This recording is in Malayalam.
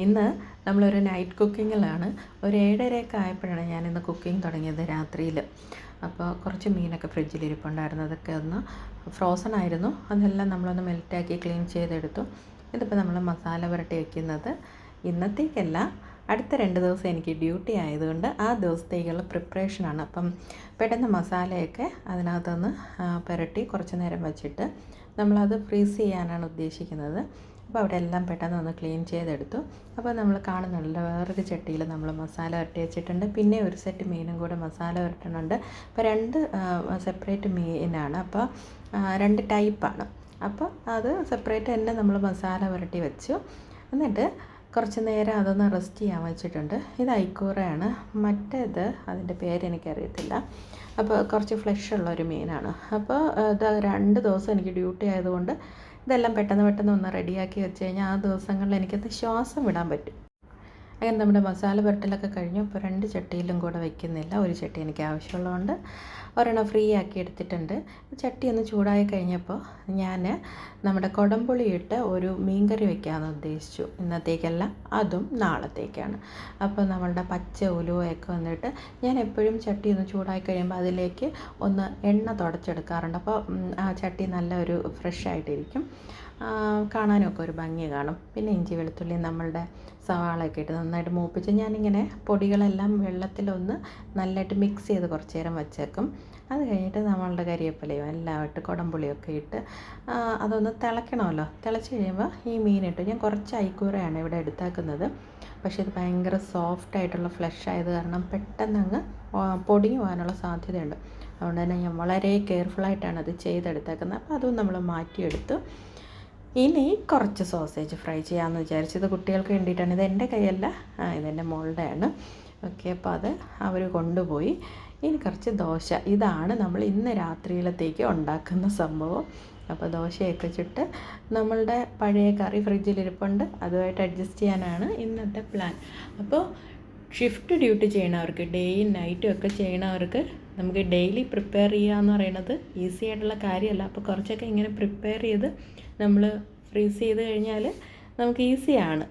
ഇന്ന് നമ്മളൊരു നൈറ്റ് കുക്കിങ്ങിലാണ്. ഒരു 7:30 ആയപ്പോഴാണ് ഞാനിന്ന് കുക്കിംഗ് തുടങ്ങിയത് രാത്രിയിൽ. അപ്പോൾ കുറച്ച് മീനൊക്കെ ഫ്രിഡ്ജിലിരിപ്പുണ്ടായിരുന്നു. അതൊക്കെ ഒന്ന് ഫ്രോസൺ ആയിരുന്നു. അതെല്ലാം നമ്മളൊന്ന് മെൽറ്റാക്കി ക്ലീൻ ചെയ്തെടുത്തു. ഇതിപ്പോൾ നമ്മൾ മസാല പുരട്ടി വയ്ക്കുന്നത് ഇന്നത്തേക്കല്ല, അടുത്ത 2 ദിവസം എനിക്ക് ഡ്യൂട്ടി ആയതുകൊണ്ട് ആ ദിവസത്തേക്കുള്ള പ്രിപ്പറേഷനാണ്. അപ്പം പെട്ടെന്ന് മസാലയൊക്കെ അതിനകത്തൊന്ന് പുരട്ടി കുറച്ച് നേരം വെച്ചിട്ട് നമ്മളത് ഫ്രീസ് ചെയ്യാനാണ് ഉദ്ദേശിക്കുന്നത്. അപ്പോൾ അവിടെ എല്ലാം പെട്ടെന്ന് ഒന്ന് ക്ലീൻ ചെയ്തെടുത്തു. അപ്പോൾ നമ്മൾ കാണുന്നുണ്ടല്ലോ, വേറൊരു ചട്ടിയിൽ നമ്മൾ മസാല പുരട്ടി വെച്ചിട്ടുണ്ട്. പിന്നെ ഒരു സെറ്റ് മീനും കൂടെ മസാല പുരട്ടുന്നുണ്ട്. അപ്പോൾ 2 സെപ്പറേറ്റ് മീനാണ്. അപ്പോൾ 2 ടൈപ്പാണ്. അപ്പോൾ അത് സെപ്പറേറ്റ് തന്നെ നമ്മൾ മസാല പുരട്ടി വെച്ചു. എന്നിട്ട് കുറച്ച് നേരം അതൊന്ന് റെസ്റ്റ് ചെയ്യാൻ വെച്ചിട്ടുണ്ട്. ഇത് ഐക്കൂറയാണ്. മറ്റേത് അതിൻ്റെ പേരെനിക്കറിയത്തില്ല. അപ്പോൾ കുറച്ച് ഫ്ലഷ് ഉള്ളൊരു മീനാണ്. അപ്പോൾ ഇത് 2 ദിവസം എനിക്ക് ഡ്യൂട്ടി ആയതുകൊണ്ട് ഇതെല്ലാം പെട്ടെന്ന് ഒന്ന് റെഡിയാക്കി വെച്ച് കഴിഞ്ഞാൽ ആ ദിവസങ്ങളിൽ എനിക്കത് ശ്വാസം വിടാൻ പറ്റും. അങ്ങനെ നമ്മുടെ മസാല പുരട്ടലൊക്കെ കഴിഞ്ഞു. ഇപ്പോൾ 2 ചട്ടിയിലും കൂടെ വയ്ക്കുന്നില്ല. ഒരു ചട്ടി എനിക്ക് ആവശ്യമുള്ളതുകൊണ്ട് ഒരെണ്ണം ഫ്രീ ആക്കി എടുത്തിട്ടുണ്ട്. ചട്ടി ഒന്ന് ചൂടായി കഴിഞ്ഞപ്പോൾ ഞാൻ നമ്മുടെ കുടംപുളി ഇട്ട് ഒരു മീൻകറി വയ്ക്കാമെന്ന് ഉദ്ദേശിച്ചു. ഇന്നത്തേക്കല്ല, അതും നാളത്തേക്കാണ്. അപ്പോൾ നമ്മളുടെ പച്ച ഉലുവയൊക്കെ വന്നിട്ട് ഞാൻ എപ്പോഴും ചട്ടി ഒന്ന് ചൂടായി കഴിയുമ്പോൾ അതിലേക്ക് ഒന്ന് എണ്ണ തുടച്ചെടുക്കാറുണ്ട്. അപ്പോൾ ആ ചട്ടി നല്ല ഒരു ഫ്രഷ് ആയിട്ടിരിക്കും, കാണാനൊക്കെ ഒരു ഭംഗി കാണും. പിന്നെ ഇഞ്ചി വെളുത്തുള്ളി നമ്മളുടെ സവാളയൊക്കെ ഇട്ട് നന്നായിട്ട് മൂപ്പിച്ച് ഞാനിങ്ങനെ പൊടികളെല്ലാം വെള്ളത്തിലൊന്ന് നല്ലതായിട്ട് മിക്സ് ചെയ്ത് കുറച്ച് നേരം വച്ചേക്കും. അത് കഴിഞ്ഞിട്ട് നമ്മളുടെ കരിവേപ്പിലയും എല്ലാം ഇട്ട് കുടംപുളിയൊക്കെ ഇട്ട് അതൊന്ന് തിളയ്ക്കണമല്ലോ. തിളച്ച് കഴിയുമ്പോൾ ഈ മീനിട്ട് ഞാൻ കുറച്ച് ഐക്കൂറയാണ് ഇവിടെ എടുത്തേക്കുന്നത്. പക്ഷേ ഇത് ഭയങ്കര സോഫ്റ്റായിട്ടുള്ള ഫ്ലഷ് ആയത് കാരണം പെട്ടെന്നങ്ങ് പൊടിഞ്ഞു പോകാനുള്ള സാധ്യതയുണ്ട്. അതുകൊണ്ട് തന്നെ ഞാൻ വളരെ കെയർഫുള്ളായിട്ടാണ് അത് ചെയ്തെടുത്തേക്കുന്നത്. അപ്പോൾ അതും നമ്മൾ മാറ്റിയെടുത്തു. ഇനി കുറച്ച് സോസേജ് ഫ്രൈ ചെയ്യാമെന്ന് വിചാരിച്ചത് കുട്ടികൾക്ക് വേണ്ടിയിട്ടാണ്. ഇത് എൻ്റെ കൈയല്ല, ഇതെൻ്റെ മോളുടെയാണ്. ഓക്കെ, അപ്പോൾ അത് അവർ കൊണ്ടുപോയി. ഇനി കുറച്ച് ദോശ. ഇതാണ് നമ്മൾ ഇന്ന് രാത്രിയിലത്തേക്ക് ഉണ്ടാക്കുന്ന സംഭവം. അപ്പോൾ ദോശയൊക്കെ ചുട്ട് നമ്മളുടെ പഴയ കറി ഫ്രിഡ്ജിലിരിപ്പുണ്ട്, അതുമായിട്ട് അഡ്ജസ്റ്റ് ചെയ്യാനാണ് ഇന്നത്തെ പ്ലാൻ. അപ്പോൾ ഷിഫ്റ്റ് ഡ്യൂട്ടി ചെയ്യണവർക്ക്, ഡേയും നൈറ്റും ഒക്കെ ചെയ്യണവർക്ക് നമുക്ക് ഡെയിലി പ്രിപ്പയർ ചെയ്യുക എന്ന് പറയുന്നത് ഈസി ആയിട്ടുള്ള കാര്യമല്ല. അപ്പോൾ കുറച്ചൊക്കെ ഇങ്ങനെ പ്രിപ്പയർ ചെയ്ത് നമ്മൾ ഫ്രീസ് ചെയ്ത് കഴിഞ്ഞാൽ നമുക്ക് ഈസിയാണ്.